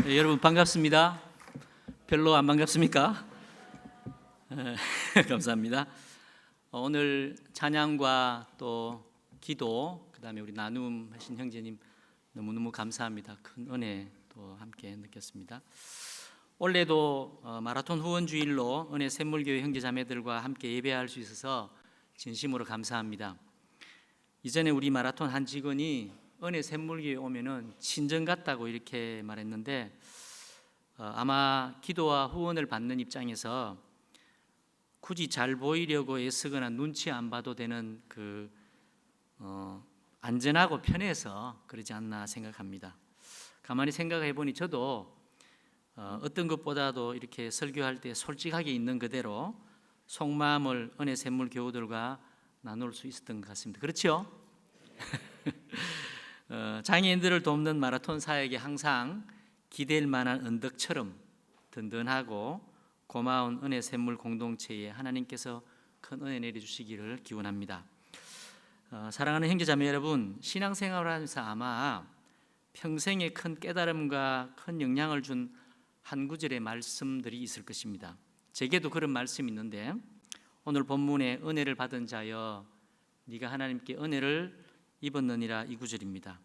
여러분 반갑습니다. 별로 안 반갑습니까? 감사합니다. 오늘 찬양과 또 기도, 그다음에 우리 나눔 하신 형제님 너무너무 감사합니다. 큰 은혜 또 함께 느꼈습니다. 올해도 마라톤 후원주일로 은혜 샘물교회 형제자매들과 함께 예배할 수 있어서 진심으로 감사합니다. 이전에 우리 마라톤 한 직원이 은혜 샘물교회 오면은 친정 같다고 이렇게 말했는데, 아마 기도와 후원을 받는 입장에서 굳이 잘 보이려고 애쓰거나 눈치 안 봐도 되는 안전하고 편해서 그러지 않나 생각합니다. 가만히 생각해 보니 저도 어떤 것보다도 이렇게 설교할 때 솔직하게 있는 그대로 속마음을 은혜 샘물 교우들과 나눌 수 있었던 것 같습니다. 그렇죠? 장애인들을 돕는 마라톤 사역에 항상 기댈 만한 언덕처럼 든든하고 고마운 은혜 샘물 공동체에 하나님께서 큰 은혜 내려주시기를 기원합니다. 사랑하는 형제자매 여러분, 신앙생활을 하면서 아마 평생에 큰 깨달음과 큰 영향을 준 한 구절의 말씀들이 있을 것입니다. 제게도 그런 말씀이 있는데, 오늘 본문에 은혜를 받은 자여 네가 하나님께 은혜를 입었느니라, 이 구절입니다.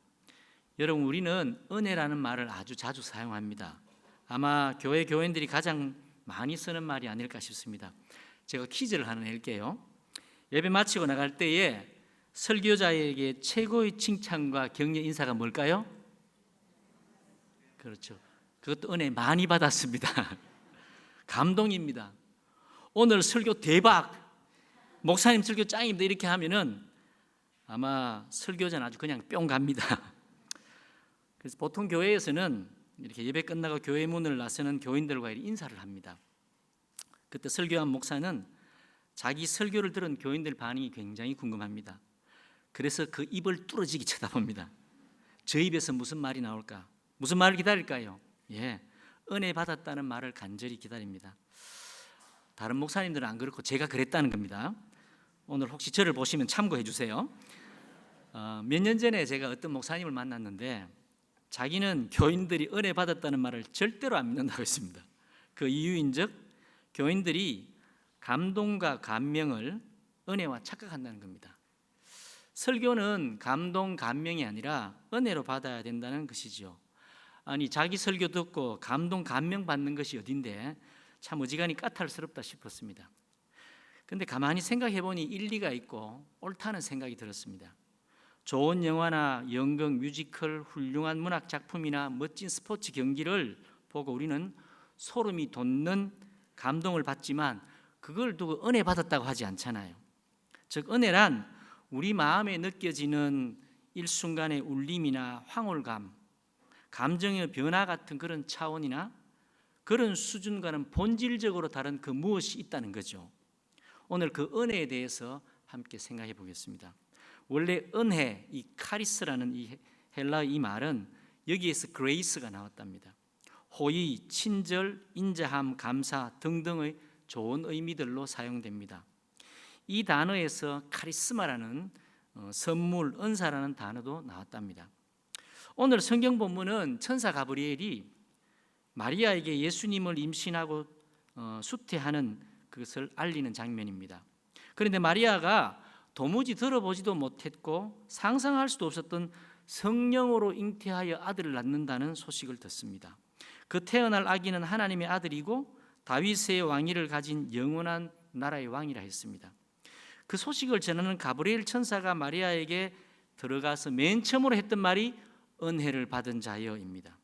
여러분, 우리는 은혜라는 말을 아주 자주 사용합니다. 아마 교회 교인들이 가장 많이 쓰는 말이 아닐까 싶습니다. 제가 퀴즈를 하나 낼게요. 예배 마치고 나갈 때에 설교자에게 최고의 칭찬과 격려 인사가 뭘까요? 그렇죠. 그것도 은혜 많이 받았습니다. 감동입니다. 오늘 설교 대박, 목사님 설교 짱입니다, 이렇게 하면은 아마 설교자는 아주 그냥 뿅 갑니다. 그래서 보통 교회에서는 이렇게 예배 끝나고 교회 문을 나서는 교인들과 인사를 합니다. 그때 설교한 목사는 자기 설교를 들은 교인들 반응이 굉장히 궁금합니다. 그래서 그 입을 뚫어지게 쳐다봅니다. 저 입에서 무슨 말이 나올까? 무슨 말을 기다릴까요? 은혜 받았다는 말을 간절히 기다립니다. 다른 목사님들은 안 그렇고 제가 그랬다는 겁니다. 오늘 혹시 저를 보시면 참고해 주세요. 몇 년 전에 제가 어떤 목사님을 만났는데, 자기는 교인들이 은혜 받았다는 말을 절대로 안 믿는다고 했습니다. 그 이유인즉 교인들이 감동과 감명을 은혜와 착각한다는 겁니다. 설교는 감동, 감명이 아니라 은혜로 받아야 된다는 것이죠. 아니, 자기 설교 듣고 감동, 감명 받는 것이 어딘데 참 어지간히 까탈스럽다 싶었습니다. 근데 가만히 생각해 보니 일리가 있고 옳다는 생각이 들었습니다. 좋은 영화나 연극, 뮤지컬, 훌륭한 문학 작품이나 멋진 스포츠 경기를 보고 우리는 소름이 돋는 감동을 받지만 그걸 두고 은혜 받았다고 하지 않잖아요. 즉, 은혜란 우리 마음에 느껴지는 일순간의 울림이나 황홀감, 감정의 변화 같은 그런 차원이나 그런 수준과는 본질적으로 다른 그 무엇이 있다는 거죠. 오늘 그 은혜에 대해서 함께 생각해 보겠습니다. 원래 은혜, 이 카리스라는 이 헬라어 이 말은 여기에서 그레이스가 나왔답니다. 호의, 친절, 인자함, 감사 등등의 좋은 의미들로 사용됩니다. 이 단어에서 카리스마라는 선물, 은사라는 단어도 나왔답니다. 오늘 성경 본문은 천사 가브리엘이 마리아에게 예수님을 임신하고 수태하는 그것을 알리는 장면입니다. 그런데 마리아가 도무지 들어보지도 못했고 상상할 수도 없었던 성령으로 잉태하여 아들을 낳는다는 소식을 듣습니다. 그 태어날 아기는 하나님의 아들이고 다윗의 왕위를 가진 영원한 나라의 왕이라 했습니다. 그 소식을 전하는 가브리엘 천사가 마리아에게 들어가서 맨 처음으로 했던 말이 은혜를 받은 자여입니다.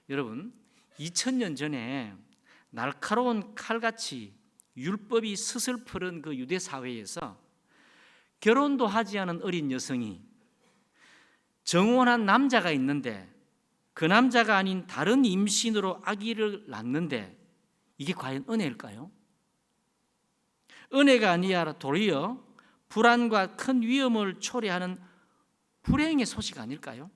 여러분, 2000년 전에 날카로운 칼같이 율법이 스슬퍼른 그 유대 사회에서 결혼도 하지 않은 어린 여성이 정혼한 남자가 있는데 그 남자가 아닌 다른 임신으로 아기를 낳는데 이게 과연 은혜일까요? 은혜가 아니라 도리어 불안과 큰 위험을 초래하는 불행의 소식 아닐까요?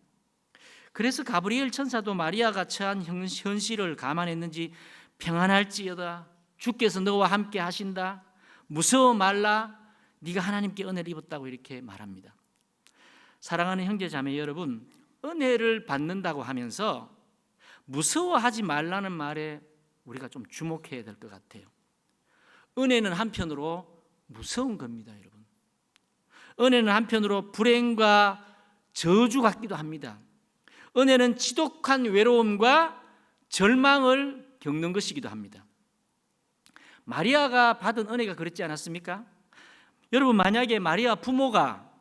그래서 가브리엘 천사도 마리아가 처한 현실을 감안했는지 평안할지어다, 주께서 너와 함께 하신다, 무서워 말라, 네가 하나님께 은혜를 입었다고 이렇게 말합니다. 사랑하는 형제 자매 여러분, 은혜를 받는다고 하면서 무서워하지 말라는 말에 우리가 좀 주목해야 될 것 같아요. 은혜는 한편으로 무서운 겁니다, 여러분. 은혜는 한편으로 불행과 저주 같기도 합니다. 은혜는 지독한 외로움과 절망을 겪는 것이기도 합니다. 마리아가 받은 은혜가 그렇지 않았습니까? 여러분, 만약에 마리아 부모가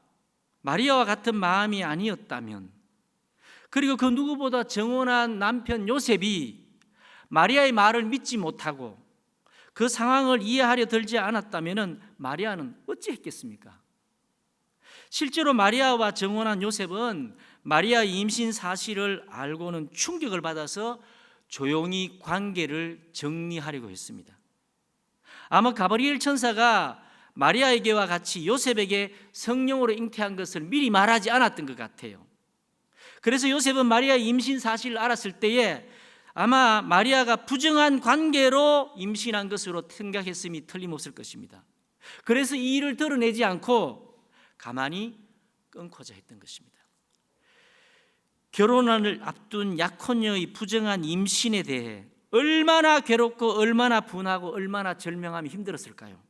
마리아와 같은 마음이 아니었다면, 그리고 그 누구보다 정혼한 남편 요셉이 마리아의 말을 믿지 못하고 그 상황을 이해하려 들지 않았다면 마리아는 어찌 했겠습니까? 실제로 마리아와 정혼한 요셉은 마리아의 임신 사실을 알고는 충격을 받아서 조용히 관계를 정리하려고 했습니다. 아마 가브리엘 천사가 마리아에게와 같이 요셉에게 성령으로 잉태한 것을 미리 말하지 않았던 것 같아요. 그래서 요셉은 마리아의 임신 사실을 알았을 때에 아마 마리아가 부정한 관계로 임신한 것으로 생각했음이 틀림없을 것입니다. 그래서 이 일을 드러내지 않고 가만히 끊고자 했던 것입니다. 결혼을 앞둔 약혼녀의 부정한 임신에 대해 얼마나 괴롭고 얼마나 분하고 얼마나 절명하며 힘들었을까요?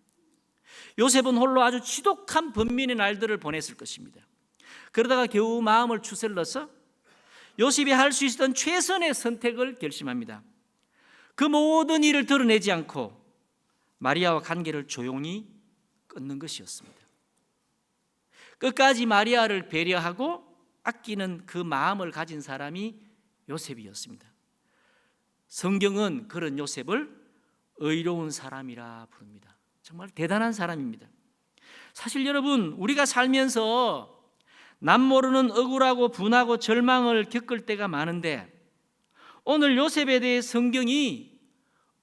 요셉은 홀로 아주 지독한 번민의 날들을 보냈을 것입니다. 그러다가 겨우 마음을 추스러서 요셉이 할 수 있었던 최선의 선택을 결심합니다. 그 모든 일을 드러내지 않고 마리아와 관계를 조용히 끊는 것이었습니다. 끝까지 마리아를 배려하고 아끼는 그 마음을 가진 사람이 요셉이었습니다. 성경은 그런 요셉을 의로운 사람이라 부릅니다. 정말 대단한 사람입니다. 사실 여러분, 우리가 살면서 남 모르는 억울하고 분하고 절망을 겪을 때가 많은데, 오늘 요셉에 대해 성경이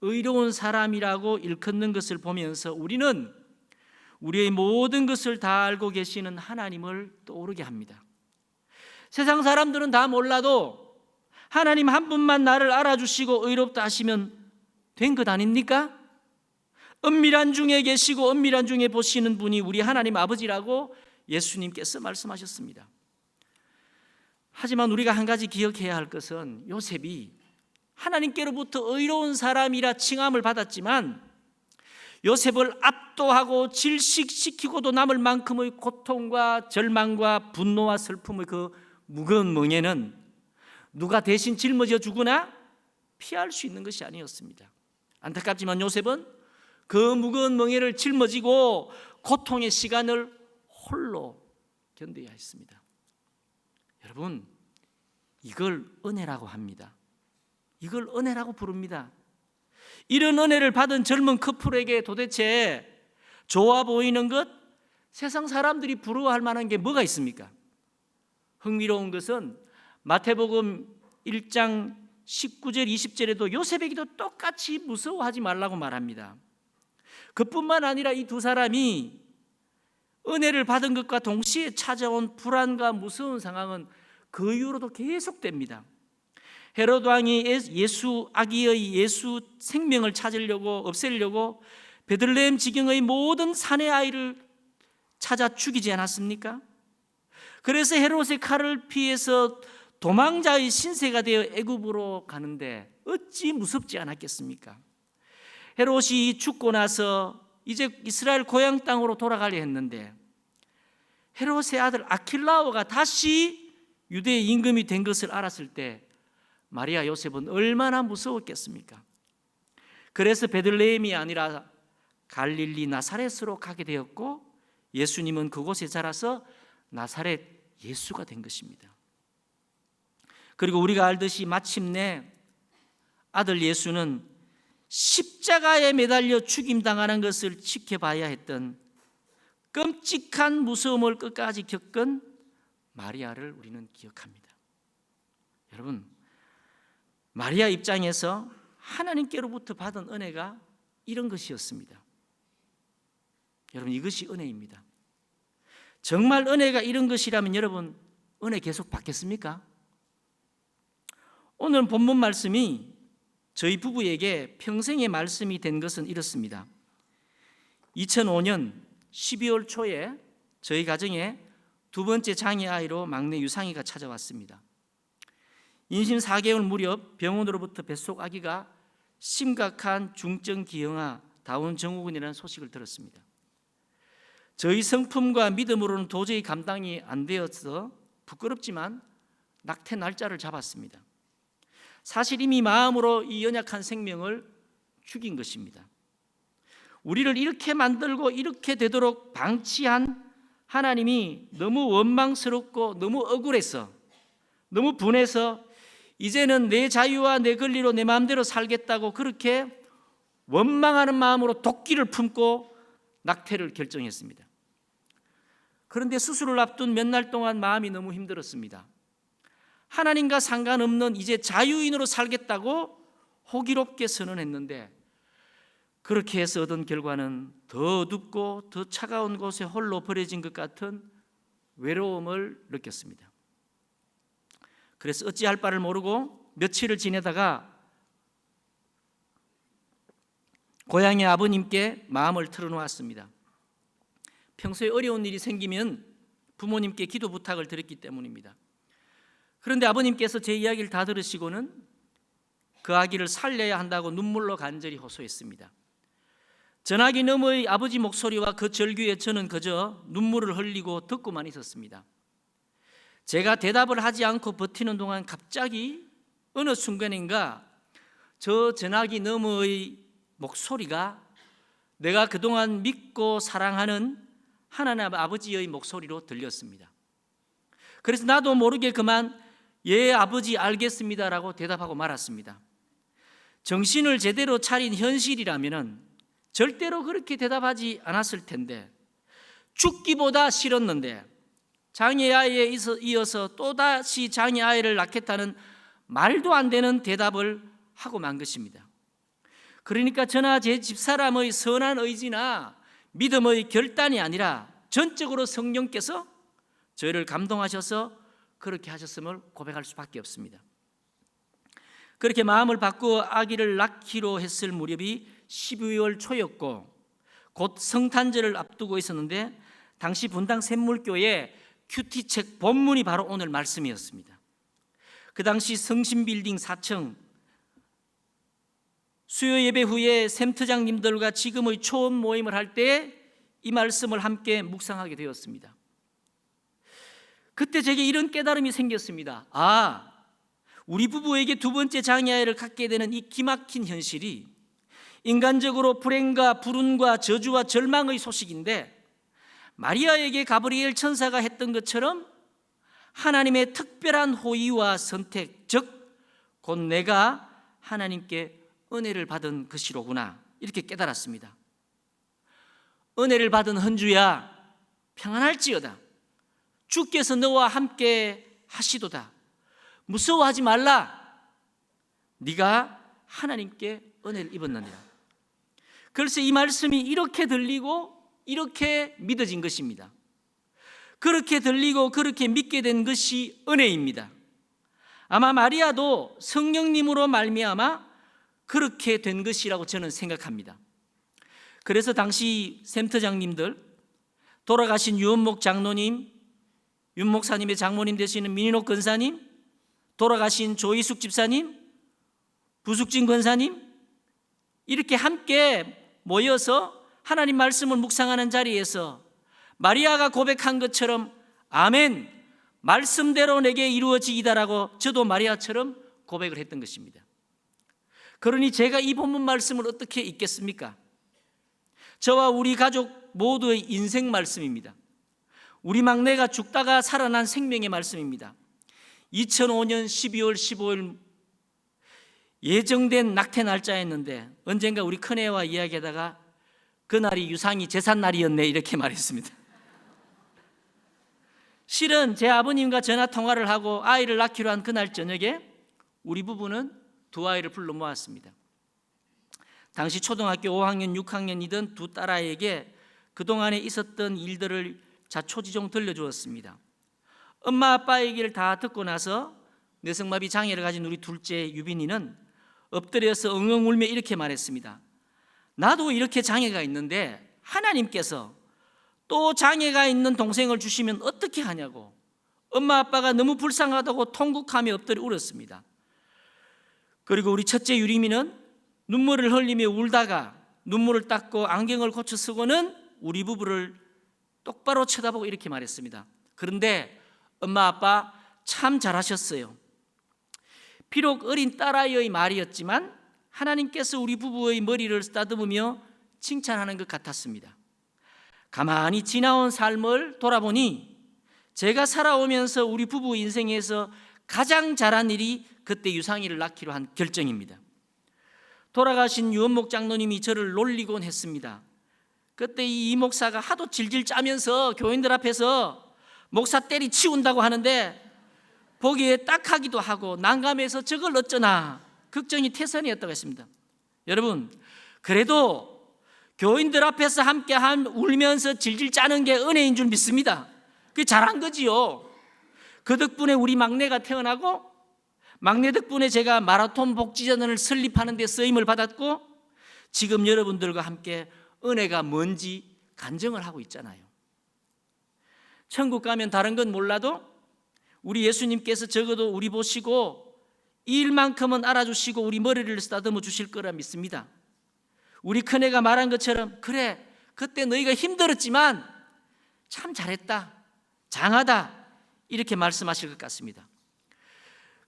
의로운 사람이라고 일컫는 것을 보면서 우리는 우리의 모든 것을 다 알고 계시는 하나님을 떠오르게 합니다. 세상 사람들은 다 몰라도 하나님 한 분만 나를 알아주시고 의롭다 하시면 된 것 아닙니까? 은밀한 중에 계시고 은밀한 중에 보시는 분이 우리 하나님 아버지라고 예수님께서 말씀하셨습니다. 하지만 우리가 한 가지 기억해야 할 것은 요셉이 하나님께로부터 의로운 사람이라 칭함을 받았지만 요셉을 압도하고 질식시키고도 남을 만큼의 고통과 절망과 분노와 슬픔의 그 무거운 멍에는 누가 대신 짊어져 주거나 피할 수 있는 것이 아니었습니다. 안타깝지만 요셉은 그 무거운 멍에를 짊어지고 고통의 시간을 홀로 견뎌야 했습니다. 여러분, 이걸 은혜라고 합니다. 이걸 은혜라고 부릅니다. 이런 은혜를 받은 젊은 커플에게 도대체 좋아 보이는 것, 세상 사람들이 부러워할 만한 게 뭐가 있습니까? 흥미로운 것은 마태복음 1장 19절 20절에도 요셉에게도 똑같이 무서워하지 말라고 말합니다. 그뿐만 아니라 이 두 사람이 은혜를 받은 것과 동시에 찾아온 불안과 무서운 상황은 그 이후로도 계속됩니다. 헤롯 왕이 아기의 예수 생명을 찾으려고 없애려고 베들레헴 지경의 모든 사내 아이를 찾아 죽이지 않았습니까? 그래서 헤롯의 칼을 피해서 도망자의 신세가 되어 애굽으로 가는데 어찌 무섭지 않았겠습니까? 헤롯이 죽고 나서 이제 이스라엘 고향 땅으로 돌아가려 했는데 헤롯의 아들 아킬라오가 다시 유대의 임금이 된 것을 알았을 때 마리아 요셉은 얼마나 무서웠겠습니까? 그래서 베들레헴이 아니라 갈릴리 나사렛으로 가게 되었고 예수님은 그곳에 자라서 나사렛 예수가 된 것입니다. 그리고 우리가 알듯이 마침내 아들 예수는 십자가에 매달려 죽임당하는 것을 지켜봐야 했던 끔찍한 무서움을 끝까지 겪은 마리아를 우리는 기억합니다. 여러분, 마리아 입장에서 하나님께로부터 받은 은혜가 이런 것이었습니다. 여러분, 이것이 은혜입니다. 정말 은혜가 이런 것이라면 여러분, 은혜 계속 받겠습니까? 오늘 본문 말씀이 저희 부부에게 평생의 말씀이 된 것은 이렇습니다. 2005년 12월 초에 저희 가정에 두 번째 장애 아이로 막내 유상이가 찾아왔습니다. 임신 4개월 무렵 병원으로부터 뱃속 아기가 심각한 중증 기형아 다운 증후군이라는 소식을 들었습니다. 저희 성품과 믿음으로는 도저히 감당이 안 되어서 부끄럽지만 낙태 날짜를 잡았습니다. 사실 이미 마음으로 이 연약한 생명을 죽인 것입니다. 우리를 이렇게 만들고 이렇게 되도록 방치한 하나님이 너무 원망스럽고 너무 억울해서, 너무 분해서 이제는 내 자유와 내 권리로 내 마음대로 살겠다고 그렇게 원망하는 마음으로 도끼를 품고 낙태를 결정했습니다. 그런데 수술을 앞둔 몇 날 동안 마음이 너무 힘들었습니다. 하나님과 상관없는 이제 자유인으로 살겠다고 호기롭게 선언했는데, 그렇게 해서 얻은 결과는 더 어둡고 더 차가운 곳에 홀로 버려진 것 같은 외로움을 느꼈습니다. 그래서 어찌할 바를 모르고 며칠을 지내다가 고향의 아버님께 마음을 털어놓았습니다. 평소에 어려운 일이 생기면 부모님께 기도 부탁을 드렸기 때문입니다. 그런데 아버님께서 제 이야기를 다 들으시고는 그 아기를 살려야 한다고 눈물로 간절히 호소했습니다. 전화기 너머의 아버지 목소리와 그 절규에 저는 그저 눈물을 흘리고 듣고만 있었습니다. 제가 대답을 하지 않고 버티는 동안 갑자기 어느 순간인가 저 전화기 너머의 목소리가 내가 그동안 믿고 사랑하는 하나님 아버지의 목소리로 들렸습니다. 그래서 나도 모르게 그만 예 아버지 알겠습니다라고 대답하고 말았습니다. 정신을 제대로 차린 현실이라면 절대로 그렇게 대답하지 않았을 텐데, 죽기보다 싫었는데 장애아이에 이어서 또다시 장애아이를 낳겠다는 말도 안 되는 대답을 하고 만 것입니다. 그러니까 저나 제 집사람의 선한 의지나 믿음의 결단이 아니라 전적으로 성령께서 저희를 감동하셔서 그렇게 하셨음을 고백할 수밖에 없습니다. 그렇게 마음을 바꾸어 아기를 낳기로 했을 무렵이 12월 초였고 곧 성탄절을 앞두고 있었는데, 당시 분당 샘물교회 큐티책 본문이 바로 오늘 말씀이었습니다. 그 당시 성신빌딩 4층 수요 예배 후에 샘트장님들과 지금의 초원 모임을 할 때 이 말씀을 함께 묵상하게 되었습니다. 그때 제게 이런 깨달음이 생겼습니다. 우리 부부에게 두 번째 장애아이를 갖게 되는 이 기막힌 현실이 인간적으로 불행과 불운과 저주와 절망의 소식인데, 마리아에게 가브리엘 천사가 했던 것처럼 하나님의 특별한 호의와 선택, 즉 곧 내가 하나님께 은혜를 받은 것이로구나, 이렇게 깨달았습니다. 은혜를 받은 헌주야 평안할지어다. 주께서 너와 함께 하시도다. 무서워하지 말라. 네가 하나님께 은혜를 입었느니라. 글쎄 이 말씀이 이렇게 들리고 이렇게 믿어진 것입니다. 그렇게 들리고 그렇게 믿게 된 것이 은혜입니다. 아마 마리아도 성령님으로 말미암아 그렇게 된 것이라고 저는 생각합니다. 그래서 당시 샘터장님들, 돌아가신 유원목 장로님, 윤 목사님의 장모님 되시는 민인옥 권사님, 돌아가신 조이숙 집사님, 부숙진 권사님, 이렇게 함께 모여서 하나님 말씀을 묵상하는 자리에서 마리아가 고백한 것처럼 아멘, 말씀대로 내게 이루어지이다라고 저도 마리아처럼 고백을 했던 것입니다. 그러니 제가 이 본문 말씀을 어떻게 읽겠습니까? 저와 우리 가족 모두의 인생 말씀입니다. 우리 막내가 죽다가 살아난 생명의 말씀입니다. 2005년 12월 15일 예정된 낙태 날짜였는데 언젠가 우리 큰애와 이야기하다가 그날이 유상이 제삿날이었네 이렇게 말했습니다. 실은 제 아버님과 전화 통화를 하고 아이를 낳기로 한 그날 저녁에 우리 부부는 두 아이를 불러 모았습니다. 당시 초등학교 5학년, 6학년이던 두 딸아이에게 그동안에 있었던 일들을 자초지종 들려주었습니다. 엄마 아빠 얘기를 다 듣고 나서 뇌성마비 장애를 가진 우리 둘째 유빈이는 엎드려서 엉엉 울며 이렇게 말했습니다. 나도 이렇게 장애가 있는데 하나님께서 또 장애가 있는 동생을 주시면 어떻게 하냐고 엄마 아빠가 너무 불쌍하다고 통곡하며 엎드려 울었습니다. 그리고 우리 첫째 유림이는 눈물을 흘리며 울다가 눈물을 닦고 안경을 고쳐 쓰고는 우리 부부를 똑바로 쳐다보고 이렇게 말했습니다. 그런데 엄마 아빠 참 잘하셨어요. 비록 어린 딸아이의 말이었지만 하나님께서 우리 부부의 머리를 쓰다듬으며 칭찬하는 것 같았습니다. 가만히 지나온 삶을 돌아보니 제가 살아오면서 우리 부부 인생에서 가장 잘한 일이 그때 유상이를 낳기로 한 결정입니다. 돌아가신 유원목 장로님이 저를 놀리곤 했습니다. 그때 이 목사가 하도 질질 짜면서 교인들 앞에서 목사 때리치운다고 하는데 보기에 딱하기도 하고 난감해서 저걸 어쩌나 걱정이 태산이었다고 했습니다. 여러분, 그래도 교인들 앞에서 함께 울면서 질질 짜는 게 은혜인 줄 믿습니다. 그게 잘한 거지요. 그 덕분에 우리 막내가 태어나고 막내 덕분에 제가 마라톤 복지전을 설립하는 데 쓰임을 받았고 지금 여러분들과 함께 은혜가 뭔지 간증을 하고 있잖아요. 천국 가면 다른 건 몰라도 우리 예수님께서 적어도 우리 보시고 이 일만큼은 알아주시고 우리 머리를 쓰다듬어 주실 거라 믿습니다. 우리 큰애가 말한 것처럼 그래 그때 너희가 힘들었지만 참 잘했다, 장하다 이렇게 말씀하실 것 같습니다.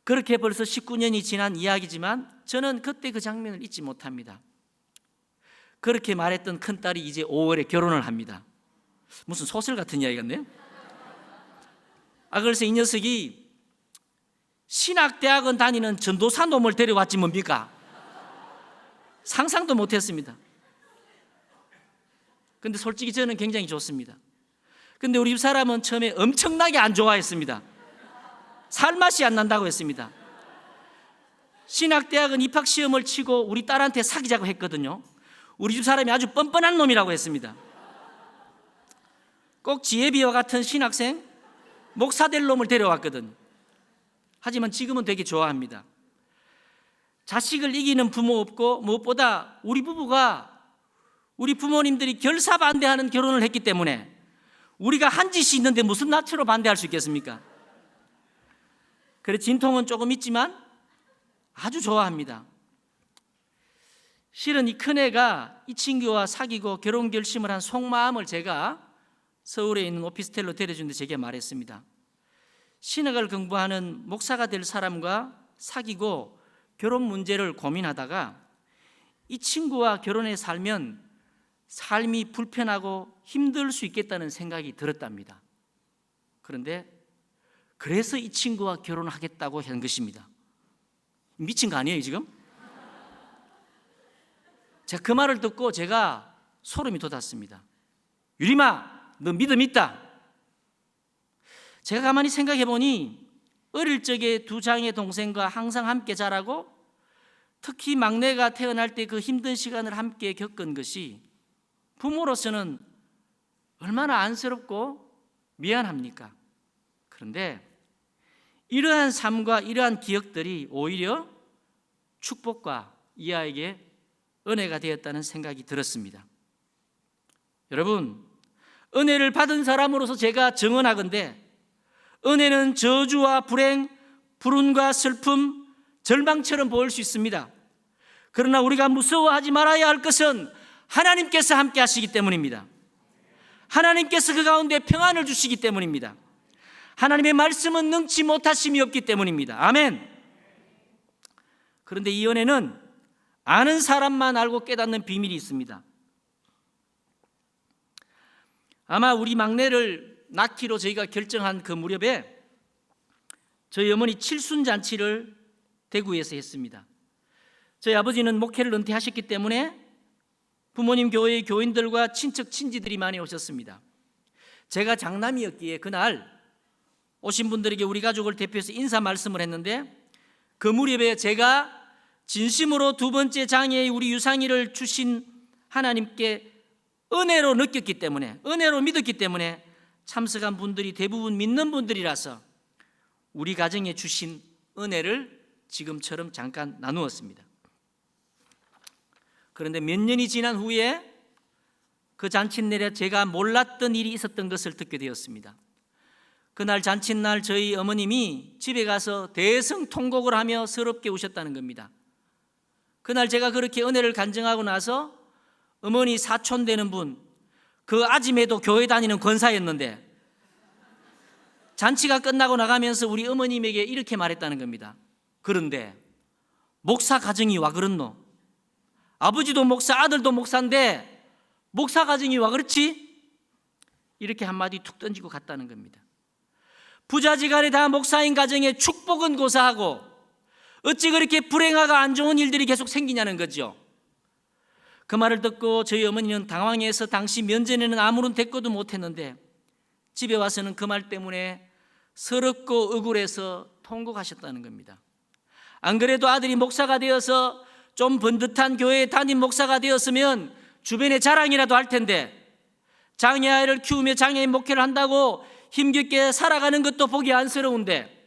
그렇게 벌써 19년이 지난 이야기지만 저는 그때 그 장면을 잊지 못합니다. 그렇게 말했던 큰딸이 이제 5월에 결혼을 합니다. 무슨 소설 같은 이야기 같네요. 그래서 이 녀석이 신학대학원 다니는 전도사 놈을 데려왔지 뭡니까? 상상도 못했습니다. 근데 솔직히 저는 굉장히 좋습니다. 근데 우리 집사람은 처음에 엄청나게 안 좋아했습니다. 살맛이 안 난다고 했습니다. 신학대학원 입학시험을 치고 우리 딸한테 사귀자고 했거든요. 우리 집사람이 아주 뻔뻔한 놈이라고 했습니다. 꼭 지혜비와 같은 신학생, 목사 될 놈을 데려왔거든요. 하지만 지금은 되게 좋아합니다. 자식을 이기는 부모 없고 무엇보다 우리 부부가 우리 부모님들이 결사반대하는 결혼을 했기 때문에 우리가 한 짓이 있는데 무슨 낯으로 반대할 수 있겠습니까? 그래 진통은 조금 있지만 아주 좋아합니다. 실은 이 큰애가 이 친구와 사귀고 결혼 결심을 한 속마음을 제가 서울에 있는 오피스텔로 데려주는데 제게 말했습니다. 신학을 공부하는 목사가 될 사람과 사귀고 결혼 문제를 고민하다가 이 친구와 결혼해 살면 삶이 불편하고 힘들 수 있겠다는 생각이 들었답니다. 그런데 그래서 이 친구와 결혼하겠다고 한 것입니다. 미친 거 아니에요 지금? 제가 그 말을 듣고 제가 소름이 돋았습니다. 유림아, 너 믿음 있다. 제가 가만히 생각해 보니 어릴 적에 두 장의 동생과 항상 함께 자라고 특히 막내가 태어날 때 그 힘든 시간을 함께 겪은 것이 부모로서는 얼마나 안쓰럽고 미안합니까? 그런데 이러한 삶과 이러한 기억들이 오히려 축복과 이 아이에게 은혜가 되었다는 생각이 들었습니다. 여러분, 은혜를 받은 사람으로서 제가 증언하건대 은혜는 저주와 불행, 불운과 슬픔, 절망처럼 보일 수 있습니다. 그러나 우리가 무서워하지 말아야 할 것은 하나님께서 함께 하시기 때문입니다. 하나님께서 그 가운데 평안을 주시기 때문입니다. 하나님의 말씀은 능치 못하심이 없기 때문입니다. 아멘. 그런데 이 은혜는 아는 사람만 알고 깨닫는 비밀이 있습니다. 아마 우리 막내를 낳기로 저희가 결정한 그 무렵에 저희 어머니 칠순잔치를 대구에서 했습니다. 저희 아버지는 목회를 은퇴하셨기 때문에 부모님 교회의 교인들과 친척 친지들이 많이 오셨습니다. 제가 장남이었기에 그날 오신 분들에게 우리 가족을 대표해서 인사 말씀을 했는데 그 무렵에 제가 진심으로 두 번째 장애의 우리 유상이를 주신 하나님께 은혜로 느꼈기 때문에, 은혜로 믿었기 때문에 참석한 분들이 대부분 믿는 분들이라서 우리 가정에 주신 은혜를 지금처럼 잠깐 나누었습니다. 그런데 몇 년이 지난 후에 그 잔칫날에 제가 몰랐던 일이 있었던 것을 듣게 되었습니다. 그날 잔칫날 저희 어머님이 집에 가서 대성통곡을 하며 서럽게 우셨다는 겁니다. 그날 제가 그렇게 은혜를 간증하고 나서 어머니 사촌 되는 분, 그 아짐에도 교회 다니는 권사였는데 잔치가 끝나고 나가면서 우리 어머님에게 이렇게 말했다는 겁니다. 그런데 목사 가정이 와 그렇노? 아버지도 목사, 아들도 목사인데 목사 가정이 와 그렇지? 이렇게 한마디 툭 던지고 갔다는 겁니다. 부자지간에 다 목사인 가정에 축복은 고사하고 어찌 그렇게 불행하고 안 좋은 일들이 계속 생기냐는 거죠. 그 말을 듣고 저희 어머니는 당황해서 당시 면전에는 아무런 대꾸도 못했는데 집에 와서는 그 말 때문에 서럽고 억울해서 통곡하셨다는 겁니다. 안 그래도 아들이 목사가 되어서 좀 번듯한 교회에 담임 목사가 되었으면 주변에 자랑이라도 할 텐데 장애아이를 키우며 장애인 목회를 한다고 힘겹게 살아가는 것도 보기 안쓰러운데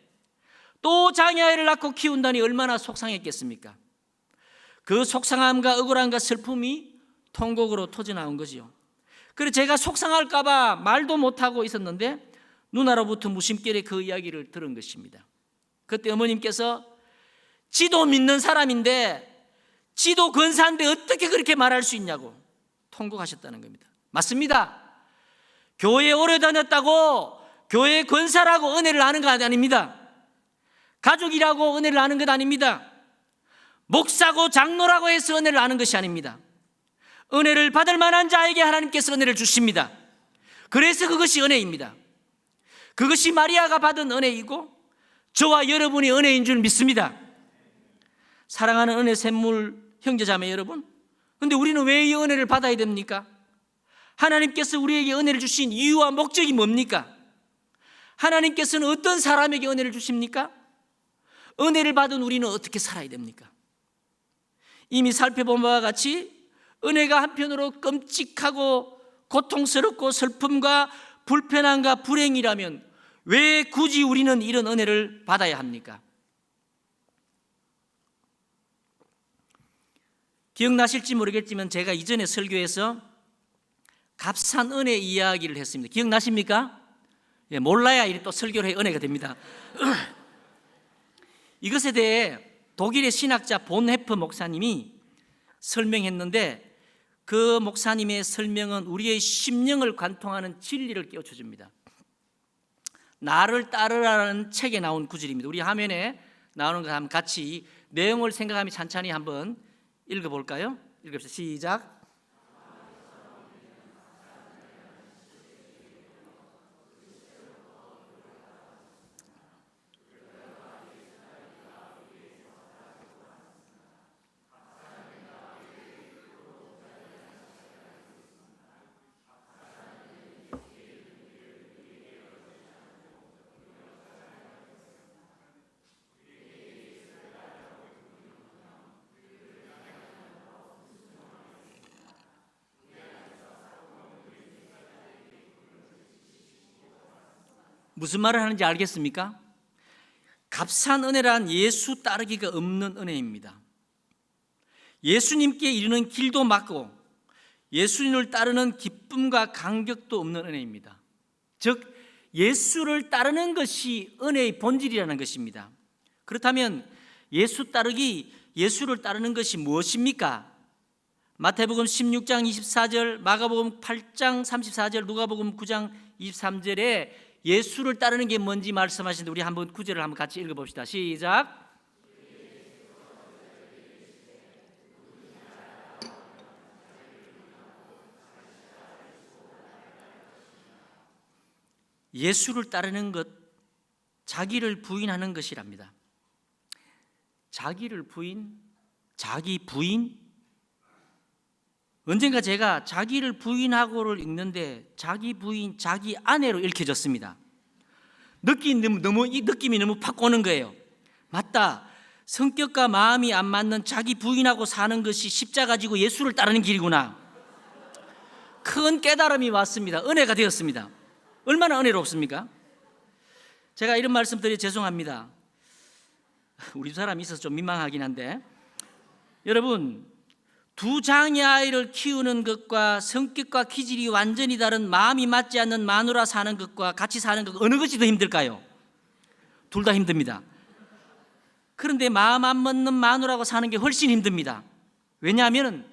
또 장애아이를 낳고 키운다니 얼마나 속상했겠습니까? 그 속상함과 억울함과 슬픔이 통곡으로 터져나온 거지요. 그래서 제가 속상할까 봐 말도 못하고 있었는데 누나로부터 무심결에 그 이야기를 들은 것입니다. 그때 어머님께서 지도 믿는 사람인데 지도 권사인데 어떻게 그렇게 말할 수 있냐고 통곡하셨다는 겁니다. 맞습니다. 교회에 오래 다녔다고 교회 권사라고 은혜를 아는 것 아닙니다. 가족이라고 은혜를 아는 것 아닙니다. 목사고 장로라고 해서 은혜를 아는 것이 아닙니다. 은혜를 받을 만한 자에게 하나님께서 은혜를 주십니다. 그래서 그것이 은혜입니다. 그것이 마리아가 받은 은혜이고 저와 여러분이 은혜인 줄 믿습니다. 사랑하는 은혜 샘물 형제자매 여러분, 그런데 우리는 왜 이 은혜를 받아야 됩니까? 하나님께서 우리에게 은혜를 주신 이유와 목적이 뭡니까? 하나님께서는 어떤 사람에게 은혜를 주십니까? 은혜를 받은 우리는 어떻게 살아야 됩니까? 이미 살펴본 바와 같이 은혜가 한편으로 끔찍하고 고통스럽고 슬픔과 불편함과 불행이라면 왜 굳이 우리는 이런 은혜를 받아야 합니까? 기억나실지 모르겠지만 제가 이전에 설교에서 값싼 은혜 이야기를 했습니다. 기억나십니까? 예, 몰라야 또 설교를 은혜가 됩니다. 이것에 대해 독일의 신학자 본헤프 목사님이 설명했는데 그 목사님의 설명은 우리의 심령을 관통하는 진리를 깨우쳐줍니다. 나를 따르라는 책에 나온 구절입니다. 우리 화면에 나오는 거 한번 같이 내용을 생각하며 찬찬히 한번 읽어볼까요? 읽읍시다. 시작. 무슨 말을 하는지 알겠습니까? 값싼 은혜란 예수 따르기가 없는 은혜입니다. 예수님께 이르는 길도 막고 예수님을 따르는 기쁨과 감격도 없는 은혜입니다. 즉 예수를 따르는 것이 은혜의 본질이라는 것입니다. 그렇다면 예수 따르기, 예수를 따르는 것이 무엇입니까? 마태복음 16장 24절, 마가복음 8장 34절, 누가복음 9장 23절에 예수를 따르는 게 뭔지 말씀하시는데 우리 한번 구절을 한번 같이 읽어봅시다. 시작. 예수를 따르는 것, 자기를 부인하는 것이랍니다. 자기를 부인, 자기 부인. 언젠가 제가 자기를 부인하고를 읽는데 자기 부인, 자기 아내로 읽혀졌습니다. 이 느낌이 너무 팍 오는 거예요. 맞다. 성격과 마음이 안 맞는 자기 부인하고 사는 것이 십자가 지고 예수를 따르는 길이구나. 큰 깨달음이 왔습니다. 은혜가 되었습니다. 얼마나 은혜롭습니까? 제가 이런 말씀 드려 죄송합니다. 우리 사람이 있어서 좀 민망하긴 한데 여러분, 두 장의 아이를 키우는 것과 성격과 기질이 완전히 다른 마음이 맞지 않는 마누라 사는 것과 같이 사는 것, 어느 것이 더 힘들까요? 둘 다 힘듭니다. 그런데 마음 안 맞는 마누라하고 사는 게 훨씬 힘듭니다. 왜냐하면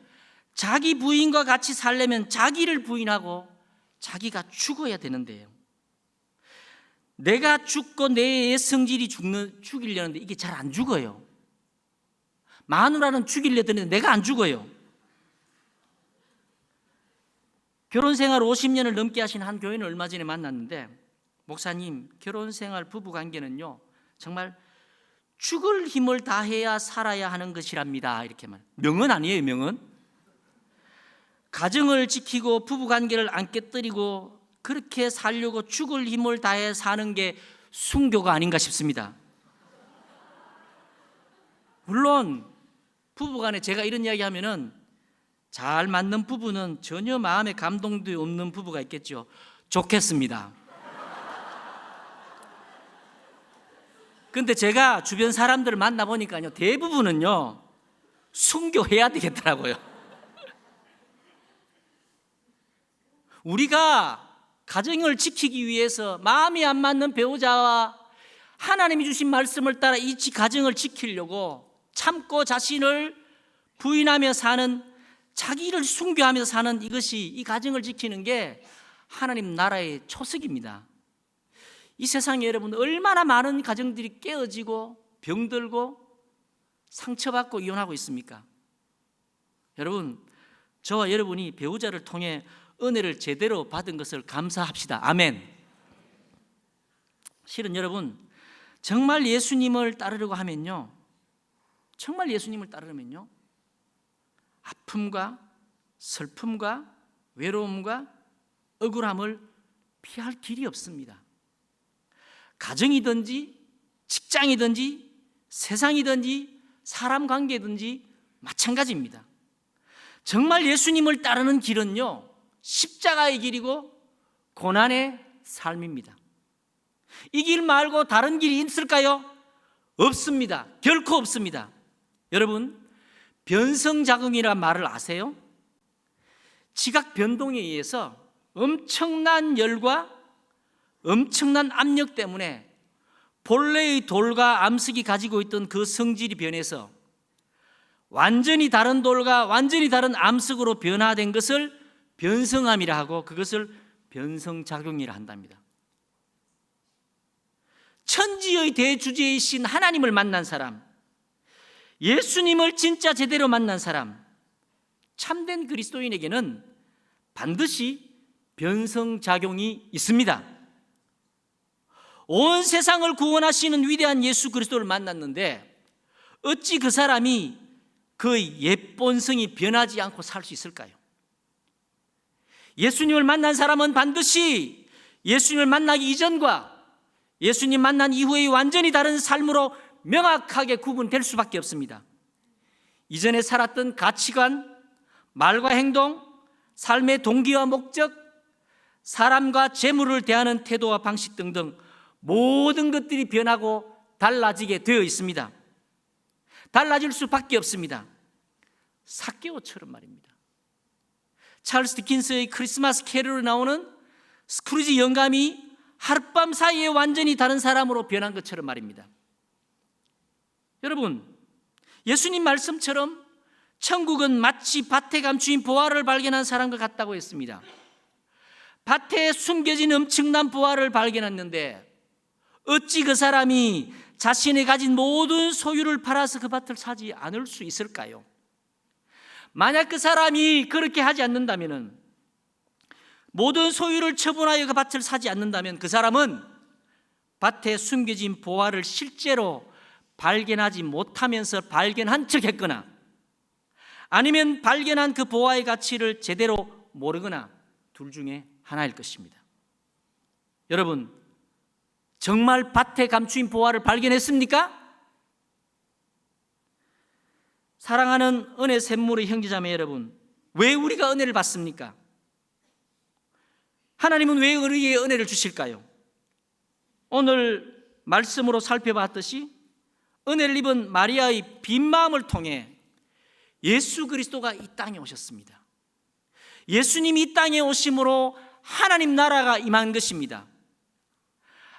자기 부인과 같이 살려면 자기를 부인하고 자기가 죽어야 되는데요. 내가 죽고 내 성질이 죽이려는데 이게 잘 안 죽어요. 마누라는 죽이려 드는데 내가 안 죽어요. 결혼생활 50년을 넘게 하신 한 교인을 얼마 전에 만났는데, 목사님, 결혼생활 부부관계는요 정말 죽을 힘을 다해야 살아야 하는 것이랍니다. 이렇게 말. 명언 아니에요, 명언? 가정을 지키고 부부관계를 안 깨뜨리고 그렇게 살려고 죽을 힘을 다해 사는 게 순교가 아닌가 싶습니다. 물론 부부간에 제가 이런 이야기 하면은 잘 맞는 부부는 전혀 마음에 감동도 없는 부부가 있겠죠. 좋겠습니다. 근데 제가 주변 사람들을 만나보니까요, 대부분은요 순교해야 되겠더라고요. 우리가 가정을 지키기 위해서 마음이 안 맞는 배우자와 하나님이 주신 말씀을 따라 이 가정을 지키려고 참고 자신을 부인하며 사는, 자기를 순교하며 사는 이것이, 이 가정을 지키는 게 하나님 나라의 초석입니다. 이 세상에 여러분 얼마나 많은 가정들이 깨어지고 병들고 상처받고 이혼하고 있습니까? 여러분, 저와 여러분이 배우자를 통해 은혜를 제대로 받은 것을 감사합시다. 아멘. 실은 여러분, 정말 예수님을 따르려고 하면요, 정말 예수님을 따르려면요, 아픔과 슬픔과 외로움과 억울함을 피할 길이 없습니다. 가정이든지 직장이든지 세상이든지 사람 관계든지 마찬가지입니다. 정말 예수님을 따르는 길은요, 십자가의 길이고 고난의 삶입니다. 이 길 말고 다른 길이 있을까요? 없습니다. 결코 없습니다. 여러분, 변성작용이라는 말을 아세요? 지각 변동에 의해서 엄청난 열과 엄청난 압력 때문에 본래의 돌과 암석이 가지고 있던 그 성질이 변해서 완전히 다른 돌과 완전히 다른 암석으로 변화된 것을 변성함이라 하고, 그것을 변성작용이라 한답니다. 천지의 대주제이신 하나님을 만난 사람, 예수님을 진짜 제대로 만난 사람, 참된 그리스도인에게는 반드시 변성작용이 있습니다. 온 세상을 구원하시는 위대한 예수 그리스도를 만났는데 어찌 그 사람이 그의 옛 본성이 변하지 않고 살 수 있을까요? 예수님을 만난 사람은 반드시 예수님을 만나기 이전과 예수님 만난 이후의 완전히 다른 삶으로 명확하게 구분될 수밖에 없습니다. 이전에 살았던 가치관, 말과 행동, 삶의 동기와 목적, 사람과 재물을 대하는 태도와 방식 등등 모든 것들이 변하고 달라지게 되어 있습니다. 달라질 수밖에 없습니다. 삭개오처럼 말입니다. 찰스 디킨스의 크리스마스 캐롤에 나오는 스크루지 영감이 하룻밤 사이에 완전히 다른 사람으로 변한 것처럼 말입니다. 여러분, 예수님 말씀처럼 천국은 마치 밭에 감추인 보화를 발견한 사람과 같다고 했습니다. 밭에 숨겨진 엄청난 보화를 발견했는데 어찌 그 사람이 자신이 가진 모든 소유를 팔아서 그 밭을 사지 않을 수 있을까요? 만약 그 사람이 그렇게 하지 않는다면, 모든 소유를 처분하여 그 밭을 사지 않는다면 그 사람은 밭에 숨겨진 보화를 실제로 발견하지 못하면서 발견한 척 했거나, 아니면 발견한 그 보화의 가치를 제대로 모르거나, 둘 중에 하나일 것입니다. 여러분, 정말 밭에 감추인 보화를 발견했습니까? 사랑하는 은혜 샘물의 형제자매 여러분, 왜 우리가 은혜를 받습니까? 하나님은 왜 우리에게 은혜를 주실까요? 오늘 말씀으로 살펴봤듯이 은혜를 입은 마리아의 빈 마음을 통해 예수 그리스도가 이 땅에 오셨습니다. 예수님이 이 땅에 오심으로 하나님 나라가 임한 것입니다.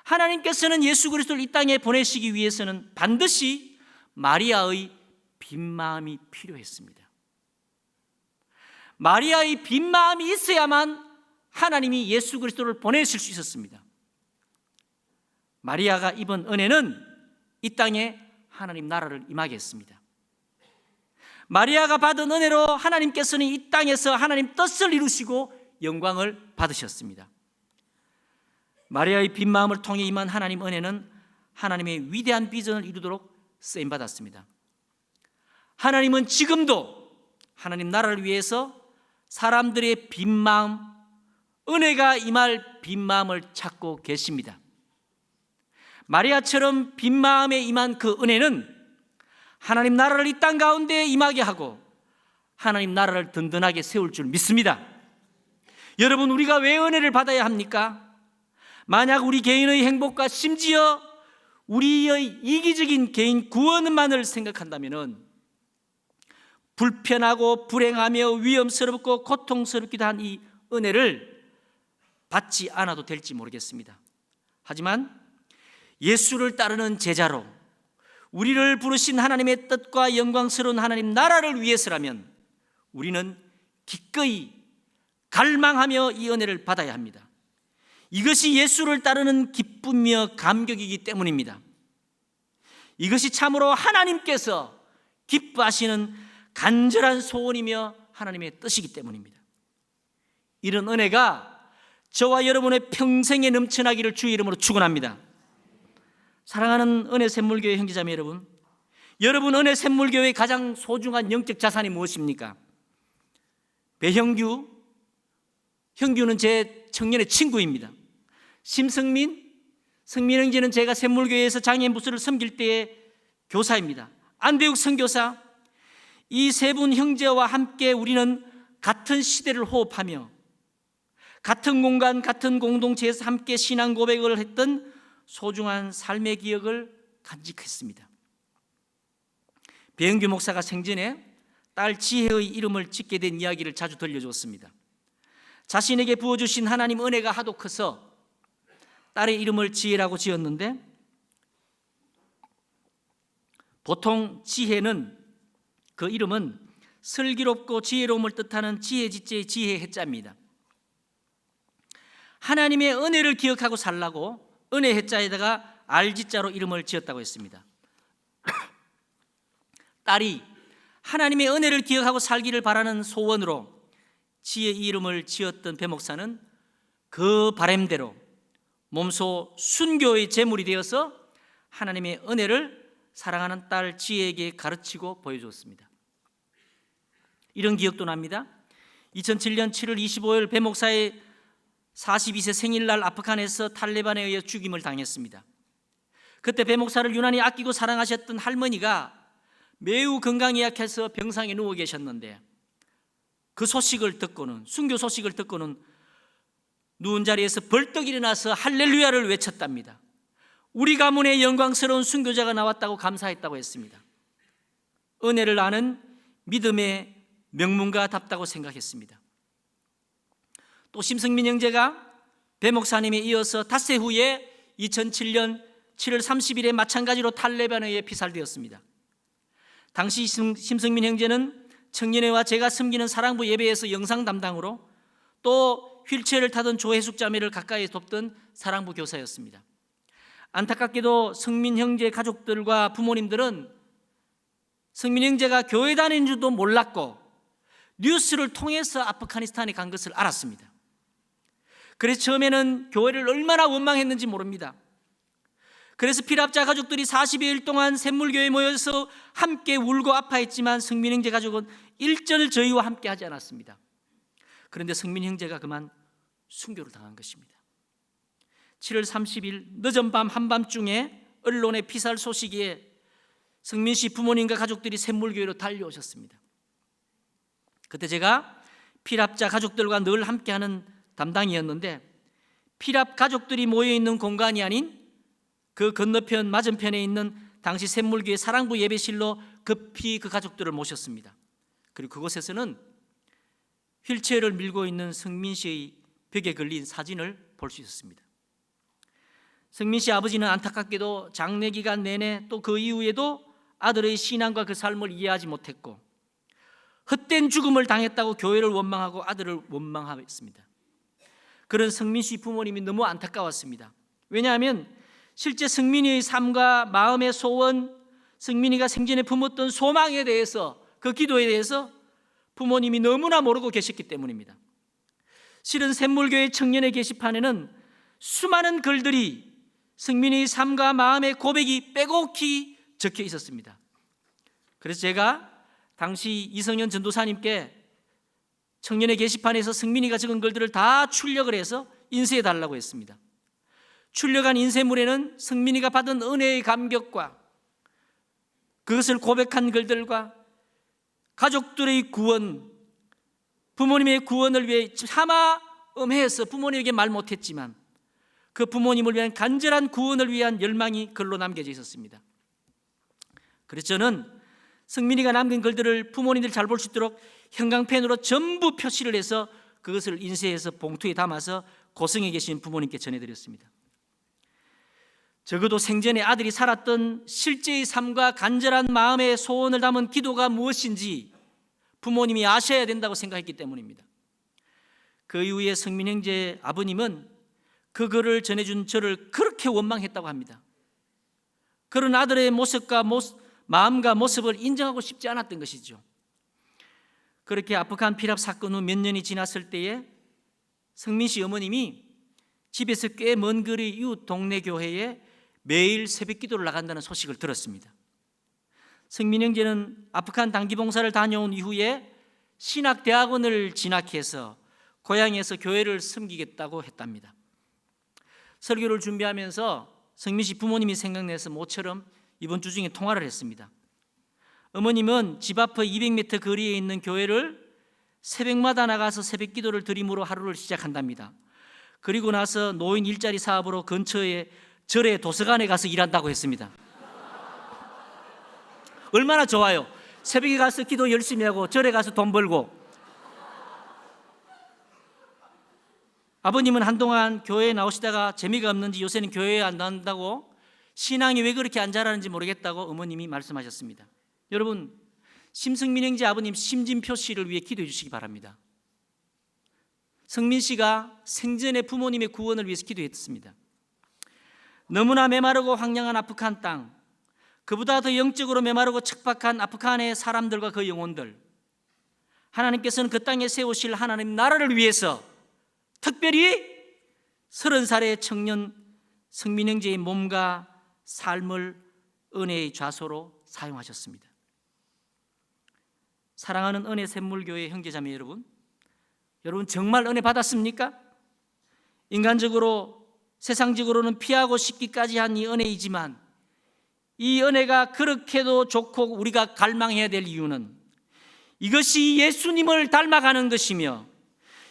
하나님께서는 예수 그리스도를 이 땅에 보내시기 위해서는 반드시 마리아의 빈 마음이 필요했습니다. 마리아의 빈 마음이 있어야만 하나님이 예수 그리스도를 보내실 수 있었습니다. 마리아가 입은 은혜는 이 땅에 하나님 나라를 임하게 했습니다. 마리아가 받은 은혜로 하나님께서는 이 땅에서 하나님 뜻을 이루시고 영광을 받으셨습니다. 마리아의 빈 마음을 통해 임한 하나님 은혜는 하나님의 위대한 비전을 이루도록 쓰임받았습니다. 하나님은 지금도 하나님 나라를 위해서 사람들의 빈 마음, 은혜가 임할 빈 마음을 찾고 계십니다. 마리아처럼 빈 마음에 임한 그 은혜는 하나님 나라를 이 땅 가운데 임하게 하고 하나님 나라를 든든하게 세울 줄 믿습니다. 여러분, 우리가 왜 은혜를 받아야 합니까? 만약 우리 개인의 행복과 심지어 우리의 이기적인 개인 구원만을 생각한다면 불편하고 불행하며 위험스럽고 고통스럽기도 한 이 은혜를 받지 않아도 될지 모르겠습니다. 하지만 예수를 따르는 제자로 우리를 부르신 하나님의 뜻과 영광스러운 하나님 나라를 위해서라면 우리는 기꺼이 갈망하며 이 은혜를 받아야 합니다. 이것이 예수를 따르는 기쁨이며 감격이기 때문입니다. 이것이 참으로 하나님께서 기뻐하시는 간절한 소원이며 하나님의 뜻이기 때문입니다. 이런 은혜가 저와 여러분의 평생에 넘쳐나기를 주의 이름으로 축원합니다. 사랑하는 은혜샘물교회 형제자매 여러분, 여러분 은혜샘물교회의 가장 소중한 영적 자산이 무엇입니까? 배형규, 형규는 제 청년의 친구입니다. 심성민, 성민 형제는 제가 샘물교회에서 장애인 부스를 섬길 때의 교사입니다. 안대욱 선교사, 이 세 분 형제와 함께 우리는 같은 시대를 호흡하며 같은 공간, 같은 공동체에서 함께 신앙 고백을 했던 소중한 삶의 기억을 간직했습니다. 배영규 목사가 생전에 딸 지혜의 이름을 짓게 된 이야기를 자주 들려줬습니다. 자신에게 부어주신 하나님 은혜가 하도 커서 딸의 이름을 지혜라고 지었는데, 보통 지혜는 그 이름은 슬기롭고 지혜로움을 뜻하는 지혜지자의 지혜 해자입니다. 하나님의 은혜를 기억하고 살라고 은혜 해자에다가 알지자로 이름을 지었다고 했습니다. 딸이 하나님의 은혜를 기억하고 살기를 바라는 소원으로 지혜 이름을 지었던 배 목사는 그 바람대로 몸소 순교의 제물이 되어서 하나님의 은혜를 사랑하는 딸 지혜에게 가르치고 보여주었습니다. 이런 기억도 납니다. 2007년 7월 25일 배 목사의 42세 생일날 아프간에서 탈레반에 의해 죽임을 당했습니다. 그때 배 목사를 유난히 아끼고 사랑하셨던 할머니가 매우 건강이 약해서 병상에 누워 계셨는데, 그 소식을 듣고는, 순교 소식을 듣고는 누운 자리에서 벌떡 일어나서 할렐루야를 외쳤답니다. 우리 가문에 영광스러운 순교자가 나왔다고 감사했다고 했습니다. 은혜를 아는 믿음의 명문가답다고 생각했습니다. 또 심승민 형제가 배 목사님에 이어서 닷새 후에 2007년 7월 30일에 마찬가지로 탈레반에 의해 피살되었습니다. 당시 심승민 형제는 청년회와 제가 섬기는 사랑부 예배에서 영상 담당으로 또 휠체어를 타던 조혜숙 자매를 가까이 돕던 사랑부 교사였습니다. 안타깝게도 성민 형제 가족들과 부모님들은 성민 형제가 교회 다니는 줄도 몰랐고 뉴스를 통해서 아프가니스탄에 간 것을 알았습니다. 그래서 처음에는 교회를 얼마나 원망했는지 모릅니다. 그래서 피랍자 가족들이 40여일 동안 샘물교회에 모여서 함께 울고 아파했지만 성민 형제 가족은 일전을 저희와 함께 하지 않았습니다. 그런데 성민 형제가 그만 순교를 당한 것입니다. 7월 30일 늦은 밤 한밤중에 언론의 피살 소식에 성민 씨 부모님과 가족들이 샘물교회로 달려오셨습니다. 그때 제가 피랍자 가족들과 늘 함께하는 담당이었는데, 피랍 가족들이 모여있는 공간이 아닌 그 건너편 맞은편에 있는 당시 샘물교회 사랑부 예배실로 급히 그 가족들을 모셨습니다. 그리고 그곳에서는 휠체어를 밀고 있는 성민 씨의 벽에 걸린 사진을 볼 수 있었습니다. 성민 씨 아버지는 안타깝게도 장례 기간 내내 또 그 이후에도 아들의 신앙과 그 삶을 이해하지 못했고 헛된 죽음을 당했다고 교회를 원망하고 아들을 원망했습니다. 그런 성민 씨 부모님이 너무 안타까웠습니다. 왜냐하면 실제 성민이의 삶과 마음의 소원, 성민이가 생전에 품었던 소망에 대해서, 그 기도에 대해서 부모님이 너무나 모르고 계셨기 때문입니다. 실은 샘물교회 청년의 게시판에는 수많은 글들이 성민이의 삶과 마음의 고백이 빼곡히 적혀 있었습니다. 그래서 제가 당시 이성현 전도사님께 청년의 게시판에서 성민이가 적은 글들을 다 출력을 해서 인쇄해 달라고 했습니다. 출력한 인쇄물에는 성민이가 받은 은혜의 감격과 그것을 고백한 글들과 가족들의 구원, 부모님의 구원을 위해 차마 음해해서 부모님에게 말 못했지만 그 부모님을 위한 간절한 구원을 위한 열망이 글로 남겨져 있었습니다. 그래서 저는 성민이가 남긴 글들을 부모님들이 잘 볼 수 있도록 형광펜으로 전부 표시를 해서 그것을 인쇄해서 봉투에 담아서 고성에 계신 부모님께 전해드렸습니다. 적어도 생전에 아들이 살았던 실제의 삶과 간절한 마음의 소원을 담은 기도가 무엇인지 부모님이 아셔야 된다고 생각했기 때문입니다. 그 이후에 성민 형제 아버님은 그 글을 전해준 저를 그렇게 원망했다고 합니다. 그런 아들의 모습과 마음과 모습을 인정하고 싶지 않았던 것이죠. 그렇게 아프간 피랍 사건 후 몇 년이 지났을 때에 성민 씨 어머님이 집에서 꽤 먼 거리 이웃 동네 교회에 매일 새벽 기도를 나간다는 소식을 들었습니다. 성민 형제는 아프간 단기봉사를 다녀온 이후에 신학대학원을 진학해서 고향에서 교회를 섬기겠다고 했답니다. 설교를 준비하면서 성민 씨 부모님이 생각나서 모처럼 이번 주 중에 통화를 했습니다. 어머님은 집 앞 200m 거리에 있는 교회를 새벽마다 나가서 새벽 기도를 드림으로 하루를 시작한답니다. 그리고 나서 노인 일자리 사업으로 근처에 절에 도서관에 가서 일한다고 했습니다. 얼마나 좋아요. 새벽에 가서 기도 열심히 하고 절에 가서 돈 벌고. 아버님은 한동안 교회에 나오시다가 재미가 없는지 요새는 교회에 안 나온다고, 신앙이 왜 그렇게 안 자라는지 모르겠다고 어머님이 말씀하셨습니다. 여러분, 심승민 형제 아버님 심진표 씨를 위해 기도해 주시기 바랍니다. 성민 씨가 생전에 부모님의 구원을 위해서 기도했습니다. 너무나 메마르고 황량한 아프간 땅, 그보다 더 영적으로 메마르고 척박한 아프간의 사람들과 그 영혼들, 하나님께서는 그 땅에 세우실 하나님 나라를 위해서 특별히 30살의 청년 성민 형제의 몸과 삶을 은혜의 좌소로 사용하셨습니다. 사랑하는 은혜 샘물교회 형제자매 여러분, 여러분 정말 은혜 받았습니까? 인간적으로 세상적으로는 피하고 싶기까지 한 이 은혜이지만 이 은혜가 그렇게도 좋고 우리가 갈망해야 될 이유는 이것이 예수님을 닮아가는 것이며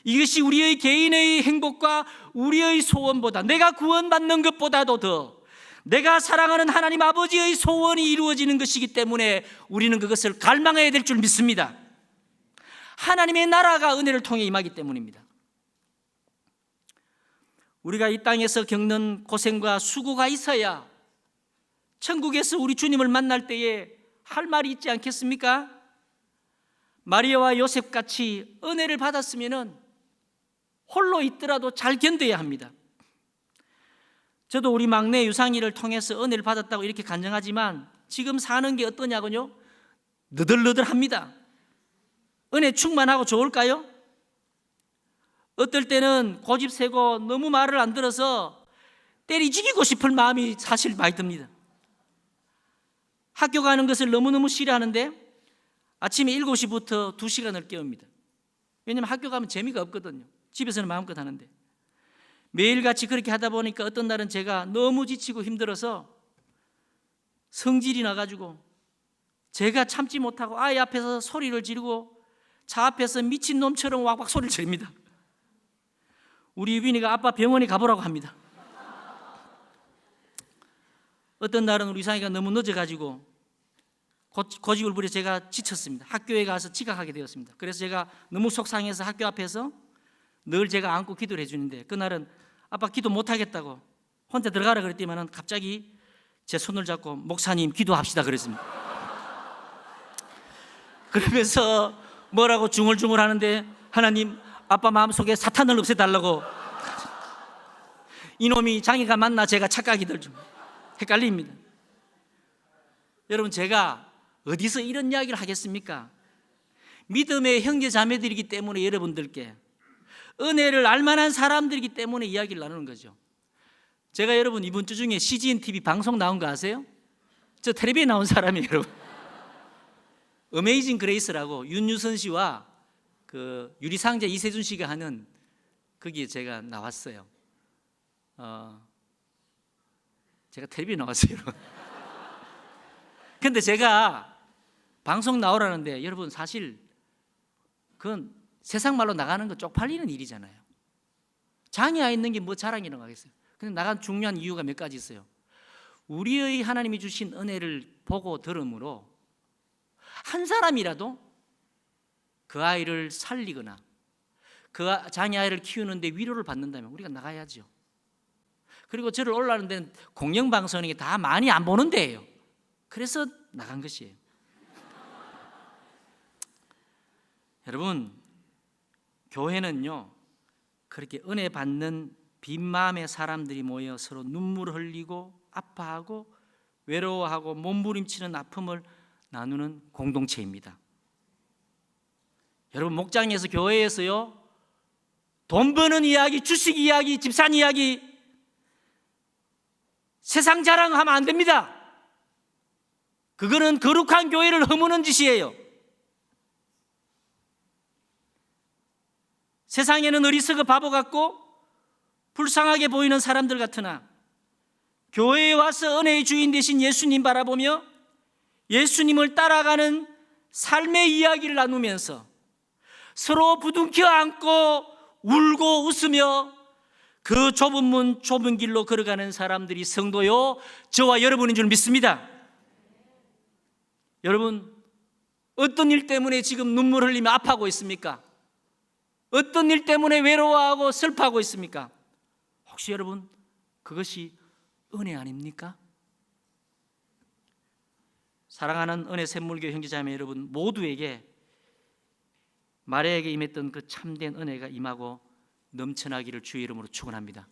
이것이 우리의 개인의 행복과 우리의 소원보다, 내가 구원받는 것보다도 더 내가 사랑하는 하나님 아버지의 소원이 이루어지는 것이기 때문에 우리는 그것을 갈망해야 될 줄 믿습니다. 하나님의 나라가 은혜를 통해 임하기 때문입니다. 우리가 이 땅에서 겪는 고생과 수고가 있어야 천국에서 우리 주님을 만날 때에 할 말이 있지 않겠습니까? 마리아와 요셉같이 은혜를 받았으면 홀로 있더라도 잘 견뎌야 합니다. 저도 우리 막내 유상이를 통해서 은혜를 받았다고 이렇게 간증하지만 지금 사는 게 어떠냐고요? 느들느들합니다. 은혜 충만하고 좋을까요? 어떨 때는 고집세고 너무 말을 안 들어서 때리 죽이고 싶을 마음이 사실 많이 듭니다. 학교 가는 것을 너무너무 싫어하는데 아침에 7시부터 2시간을 깨웁니다. 왜냐하면 학교 가면 재미가 없거든요. 집에서는 마음껏 하는데 매일같이 그렇게 하다 보니까 어떤 날은 제가 너무 지치고 힘들어서 성질이 나가지고 제가 참지 못하고 아이 앞에서 소리를 지르고 차 앞에서 미친놈처럼 왁왁 소리를 지릅니다. 우리 유빈이가 아빠 병원에 가보라고 합니다. 어떤 날은 우리 이상이가 너무 늦어가지고 고집을 부려 제가 지쳤습니다. 학교에 가서 지각하게 되었습니다. 그래서 제가 너무 속상해서 학교 앞에서 늘 제가 안고 기도를 해주는데, 그날은 아빠 기도 못하겠다고 혼자 들어가라 그랬더니만 갑자기 제 손을 잡고 목사님 기도합시다 그랬습니다. 그러면서 뭐라고 중얼중얼 하는데, 하나님 아빠 마음속에 사탄을 없애달라고. 이놈이 장애가 맞나 제가 착각이들 좀 헷갈립니다. 여러분, 제가 어디서 이런 이야기를 하겠습니까? 믿음의 형제 자매들이기 때문에 여러분들께 은혜를 알만한 사람들이기 때문에 이야기를 나누는 거죠. 제가 여러분 이번 주 중에 CGN TV 방송 나온 거 아세요? 저 텔레비에 나온 사람이에요, 여러분. 어메이징 그레이스라고 윤유선 씨와 그 유리상자 이세준 씨가 하는, 거기에 제가 나왔어요. 제가 텔레비에 나왔어요, 여러분. 근데 제가 방송 나오라는데, 여러분 사실 그건 세상 말로 나가는 거 쪽팔리는 일이잖아요. 장애아 있는 게 뭐 자랑이라고 하겠어요. 근데 나간 중요한 이유가 몇 가지 있어요. 우리의 하나님이 주신 은혜를 보고 들음으로 한 사람이라도 그 아이를 살리거나 그 장애아이를 키우는데 위로를 받는다면 우리가 나가야죠. 그리고 저를 올라가는 데는 공영방송이 다 많이 안 보는 데예요. 그래서 나간 것이에요. 여러분, 교회는요, 그렇게 은혜 받는 빈 마음의 사람들이 모여 서로 눈물을 흘리고 아파하고 외로워하고 몸부림치는 아픔을 나누는 공동체입니다. 여러분, 목장에서 교회에서요, 돈 버는 이야기, 주식 이야기, 집산 이야기, 세상 자랑하면 안 됩니다. 그거는 거룩한 교회를 허무는 짓이에요. 세상에는 어리석어 바보 같고 불쌍하게 보이는 사람들 같으나 교회에 와서 은혜의 주인 되신 예수님 바라보며 예수님을 따라가는 삶의 이야기를 나누면서 서로 부둥켜 안고 울고 웃으며 그 좁은 문 좁은 길로 걸어가는 사람들이 성도요, 저와 여러분인 줄 믿습니다. 여러분, 어떤 일 때문에 지금 눈물 흘리며 아파하고 있습니까? 어떤 일 때문에 외로워하고 슬퍼하고 있습니까? 혹시 여러분, 그것이 은혜 아닙니까? 사랑하는 은혜 샘물교 형제자매 여러분 모두에게 마리아에게 임했던 그 참된 은혜가 임하고 넘쳐나기를 주의 이름으로 축원합니다.